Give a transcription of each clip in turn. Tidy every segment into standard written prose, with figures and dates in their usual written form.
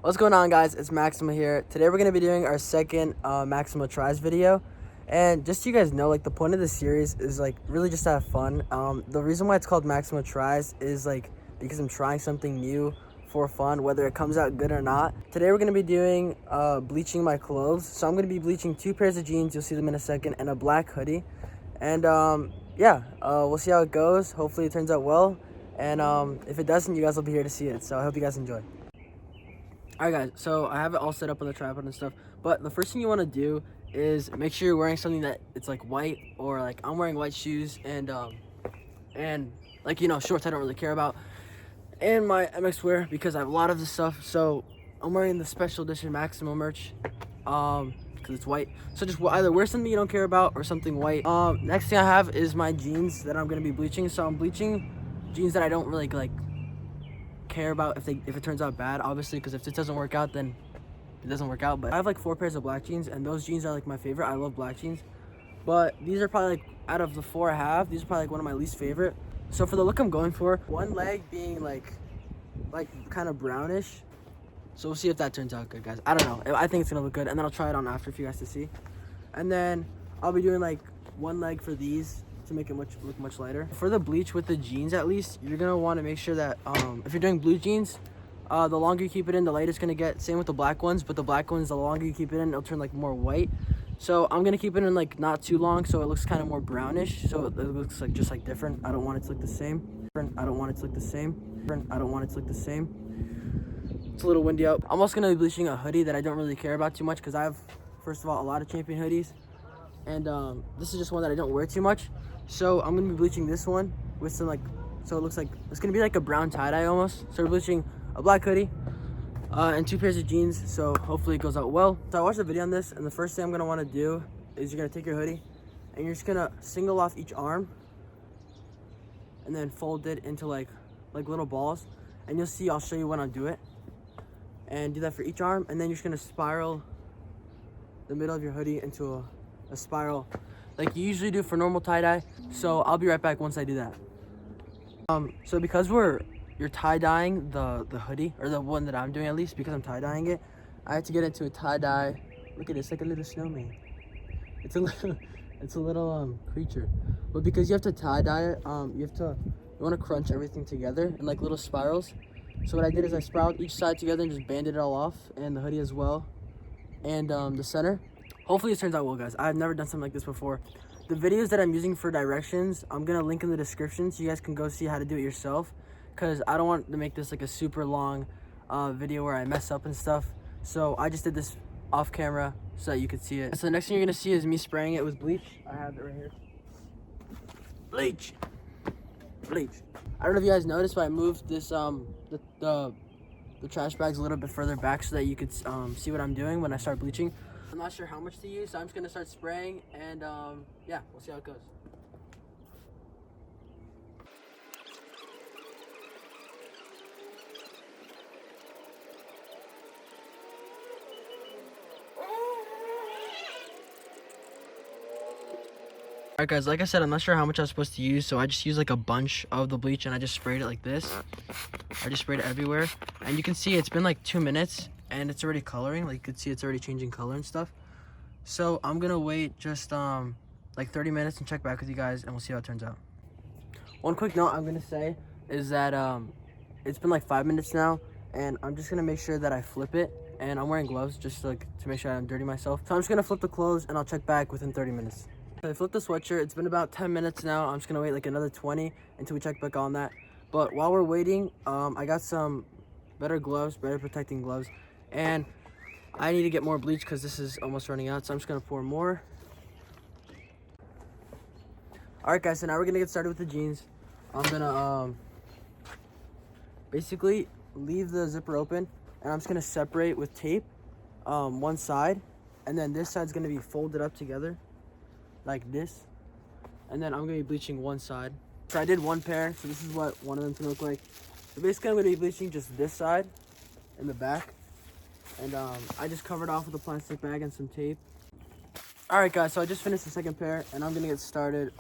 What's going on, guys? It's Maximo here. Today we're going to be doing our second Maximo Tries video. And just so you guys know, like, the point of this series is like really just to have fun. The reason why it's called Maximo Tries is like because I'm trying something new for fun, whether it comes out good or not. Today we're going to be doing bleaching my clothes. So I'm going to be bleaching 2 pairs of jeans, you'll see them in a second, and a black hoodie. And we'll see how it goes. Hopefully it turns out well. And if it doesn't, you guys will be here to see it. So I hope you guys enjoy. Alright guys, so I have it all set up on the tripod and stuff, but the first thing you want to do is make sure you're wearing something that it's like white, or like I'm wearing white shoes and like, you know, shorts I don't really care about, and my MX wear because I have a lot of this stuff. So I'm wearing the special edition Maximo merch because it's white. So just either wear something you don't care about or something white. Next thing I have is my jeans that I'm going to be bleaching. So I'm bleaching jeans that I don't really like care about if it turns out bad, obviously, because if it doesn't work out, then it doesn't work out. But I have like 4 pairs of black jeans, and those jeans are like my favorite. I love black jeans, but these are probably like, out of the 4 I have, these are probably like one of my least favorite. So for the look I'm going for, one leg being like kind of brownish, so we'll see if that turns out good, guys. I don't know, I think it's gonna look good, and then I'll try it on after for you guys to see. And then I'll be doing like one leg for these to make it look much lighter. For the bleach with the jeans, at least, you're gonna want to make sure that if you're doing blue jeans, the longer you keep it in, the lighter it's gonna get. Same with the black ones, but the black ones, the longer you keep it in, it'll turn like more white. So I'm gonna keep it in like not too long, so it looks kind of more brownish, so it looks like just like different. I don't want it to look the same. I don't want it to look the same. I don't want it to look the same. It's a little windy out. I'm also gonna be bleaching a hoodie that I don't really care about too much, because I have, first of all, a lot of Champion hoodies, and this is just one that I don't wear too much. So I'm gonna be bleaching this one with some like, so it looks like it's gonna be like a brown tie-dye almost. So we're bleaching a black hoodie and 2 pairs of jeans, so hopefully it goes out well. So I watched the video on this, and the first thing I'm gonna want to do is you're gonna take your hoodie and you're just gonna single off each arm and then fold it into like little balls, and you'll see, I'll show you when I do it, and do that for each arm. And then you're just gonna spiral the middle of your hoodie into a spiral like you usually do for normal tie-dye. So I'll be right back once I do that. So because you're tie-dyeing the hoodie, or the one that I'm doing, at least because I'm tie-dyeing it, I had to get into a tie-dye. Look at this, like a little snowman. It's a little creature. But because you have to tie-dye it, you want to crunch everything together in like little spirals. So what I did is I spiraled each side together and just banded it all off, and the hoodie as well, and the center. Hopefully it turns out well, guys. I've never done something like this before. The videos that I'm using for directions, I'm gonna link in the description so you guys can go see how to do it yourself, because I don't want to make this like a super long video where I mess up and stuff. So I just did this off camera so that you could see it. So the next thing you're gonna see is me spraying it with bleach. I have it right here. Bleach. I don't know if you guys noticed, but I moved this the trash bags a little bit further back so that you could see what I'm doing when I start bleaching. I'm not sure how much to use, so I'm just gonna start spraying, and yeah, we'll see how it goes. Alright guys, like I said, I'm not sure how much I was supposed to use, so I just used like a bunch of the bleach, and I just sprayed it like this. I just sprayed it everywhere, and you can see it's been like 2 minutes, and it's already coloring. Like, you can see it's already changing color and stuff. So I'm gonna wait just like 30 minutes and check back with you guys, and we'll see how it turns out. One quick note I'm gonna say is that it's been like 5 minutes now, and I'm just gonna make sure that I flip it, and I'm wearing gloves just to make sure I don't dirty myself. So I'm just gonna flip the clothes, and I'll check back within 30 minutes. I flipped the sweatshirt. It's been about 10 minutes now. I'm just gonna wait like another 20 until we check back on that. But while we're waiting, I got some better gloves, better protecting gloves, and I need to get more bleach because this is almost running out. So I'm just gonna pour more. All right, guys. So now we're gonna get started with the jeans. I'm gonna basically leave the zipper open, and I'm just gonna separate with tape one side, and then this side's gonna be folded up together like this, and then I'm gonna be bleaching one side. So I did 1 pair, so this is what one of them's gonna look like. So basically I'm gonna be bleaching just this side in the back, and I just covered off with a plastic bag and some tape. All right guys, so I just finished the 2nd pair, and I'm gonna get started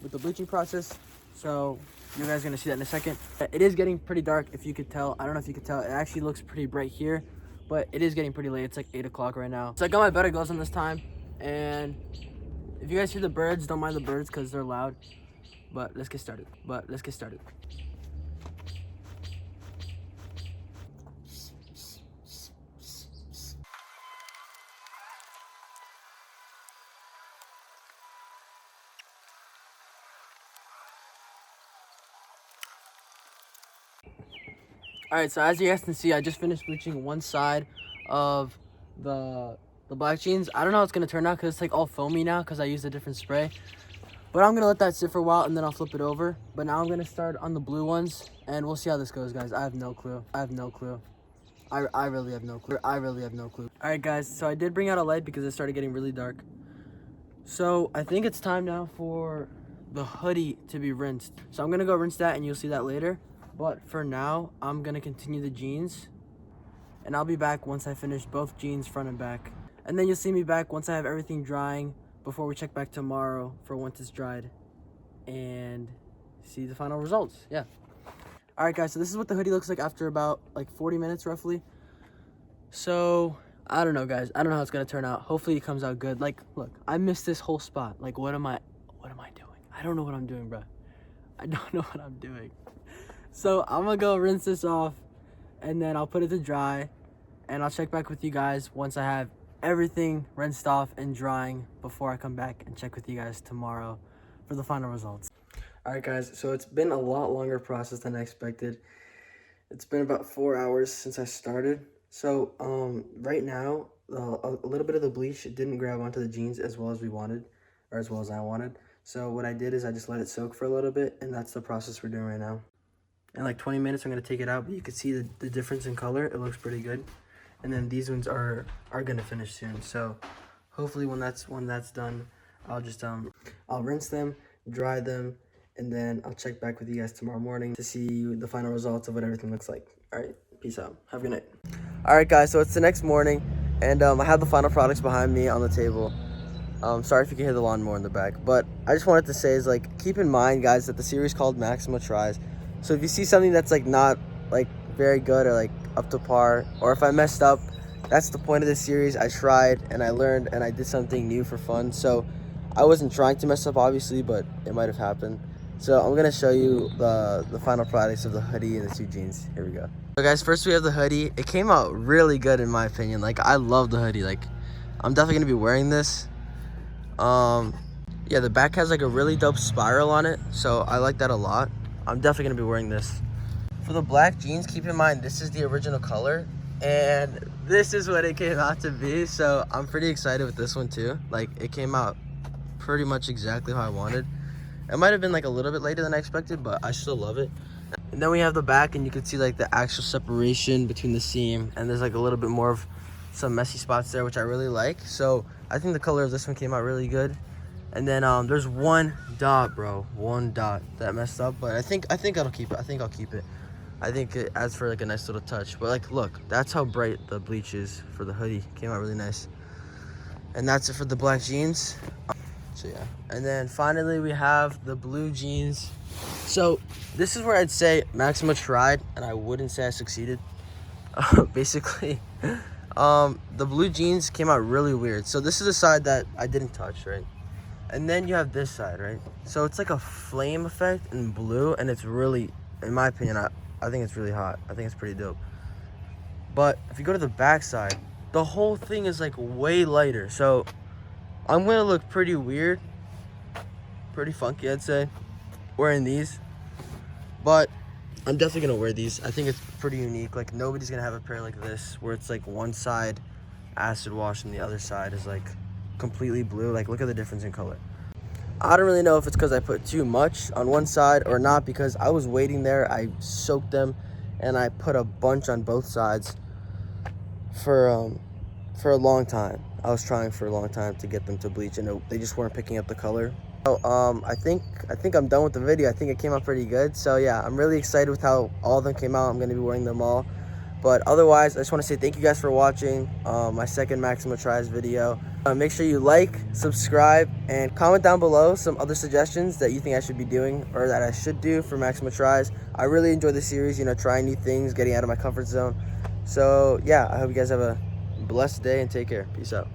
with the bleaching process. So you guys are gonna see that in a second. It is getting pretty dark, if you could tell. I don't know if you could tell, it actually looks pretty bright here, but it is getting pretty late. It's like 8 o'clock right now. So I got my better gloves on this time, and if you guys hear the birds, don't mind the birds because they're loud. But let's get started. Alright, so as you guys can see, I just finished bleaching one side of the black jeans. I don't know how it's going to turn out because it's like all foamy now because I used a different spray. But I'm going to let that sit for a while and then I'll flip it over. But now I'm going to start on the blue ones and we'll see how this goes, guys. I have no clue. I really have no clue. Alright, guys, so I did bring out a light because it started getting really dark. So I think it's time now for the hoodie to be rinsed. So I'm going to go rinse that and you'll see that later. But for now, I'm going to continue the jeans. And I'll be back once I finish both jeans front and back. And then you'll see me back once I have everything drying before we check back tomorrow for once it's dried. And see the final results. Yeah. Alright, guys, so this is what the hoodie looks like after about like 40 minutes roughly. So I don't know, guys. I don't know how it's going to turn out. Hopefully it comes out good. Like, look, I missed this whole spot. Like, what am I doing? I don't know what I'm doing, bro. I don't know what I'm doing. So I'm gonna go rinse this off and then I'll put it to dry and I'll check back with you guys once I have everything rinsed off and drying before I come back and check with you guys tomorrow for the final results. Alright, guys, so it's been a lot longer process than I expected. It's been about 4 hours since I started. So right now a little bit of the bleach didn't grab onto the jeans as well as we wanted, or as well as I wanted. So what I did is I just let it soak for a little bit, and that's the process we're doing right now. In like 20 minutes, I'm going to take it out, but you can see the difference in color. It looks pretty good. And then these ones are going to finish soon. So hopefully when that's done, I'll just I'll rinse them, dry them, and then I'll check back with you guys tomorrow morning to see the final results of what everything looks like. All right, peace out. Have a good night. All right, guys, so it's the next morning, and I have the final products behind me on the table. Sorry if you can hear the lawnmower in the back, but I just wanted to say is, like, keep in mind, guys, that the series is called Maximo Tries. So if you see something that's like not like very good or like up to par, or if I messed up, that's the point of this series. I tried and I learned and I did something new for fun. So I wasn't trying to mess up, obviously, but it might have happened. So I'm gonna show you the final products of the hoodie and the 2 jeans. Here we go. So guys, first we have the hoodie. It came out really good in my opinion. Like, I love the hoodie. Like, I'm definitely gonna be wearing this. Yeah, the back has like a really dope spiral on it, so I like that a lot. I'm definitely gonna be wearing this. For the black jeans, keep in mind this is the original color and this is what it came out to be. So I'm pretty excited with this one too. Like, it came out pretty much exactly how I wanted. It might have been like a little bit later than I expected, but I still love it. And then we have the back, and you can see like the actual separation between the seam, and there's like a little bit more of some messy spots there, which I really like. So I think the color of this one came out really good. And then there's one dot, bro, one dot that messed up, but I think I'll keep it. I think I'll keep it. I think it adds for like a nice little touch. But like, look, that's how bright the bleach is for the hoodie. Came out really nice. And that's it for the black jeans. So yeah. And then finally we have the blue jeans. So this is where I'd say Maximo tried, and I wouldn't say I succeeded. Basically, the blue jeans came out really weird. So this is the side that I didn't touch, right? And then you have this side, right? So it's like a flame effect in blue, and it's really, in my opinion, I think it's really hot. I think it's pretty dope. But if you go to the back side, the whole thing is like way lighter. So I'm gonna look pretty weird, pretty funky, I'd say, wearing these. But I'm definitely gonna wear these. I think it's pretty unique. Like, nobody's gonna have a pair like this where it's like one side acid wash and the other side is like completely blue. Like, look at the difference in color. I don't really know if it's because I put too much on one side or not, because I was waiting there. I soaked them and I put a bunch on both sides for a long time. I was trying for a long time to get them to bleach, and they just weren't picking up the color. So I think I'm done with the video. I think it came out pretty good. So yeah, I'm really excited with how all of them came out. I'm gonna be wearing them all. But otherwise, I just want to say thank you guys for watching my second Maximo Tries video. Make sure you like, subscribe, and comment down below some other suggestions that you think I should be doing or that I should do for Maximo Tries. I really enjoy the series, you know, trying new things, getting out of my comfort zone. So yeah, I hope you guys have a blessed day and take care. Peace out.